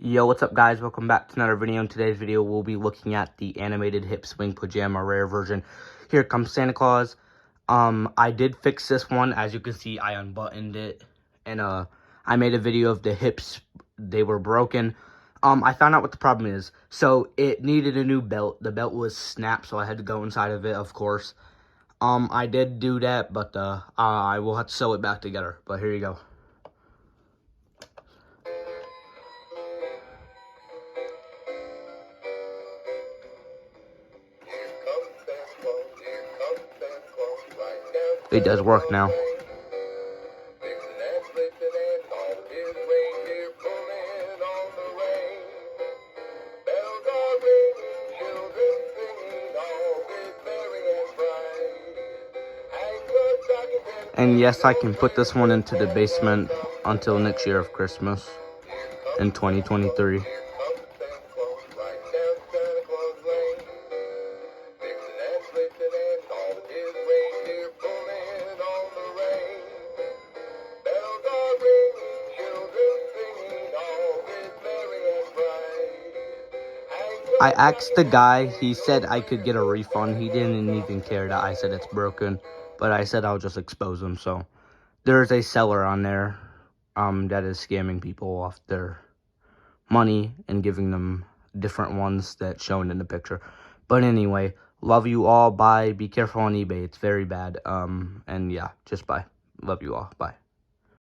Yo, what's up guys? Welcome back to another video. In today's video, we'll be looking at the animated hip swing pajama rare version. Here comes Santa Claus. I did fix this one. As you can see, I unbuttoned it. And I made a video of the hips. They were broken. I found out what the problem is. So, it needed a new belt. The belt was snapped, so I had to go inside of it, of course. I did do that, but I will have to sew it back together. But here you go. It does work now. And yes, I can put this one into the basement until next year of Christmas in 2023. I asked the guy, he said I could get a refund. He didn't even care that I said it's broken, but I said I'll just expose him. So there's a seller on there that is scamming people off their money and giving them different ones that's shown in the picture. But anyway, love you all. Bye. Be careful on eBay. It's very bad. And yeah, just bye. Love you all. Bye.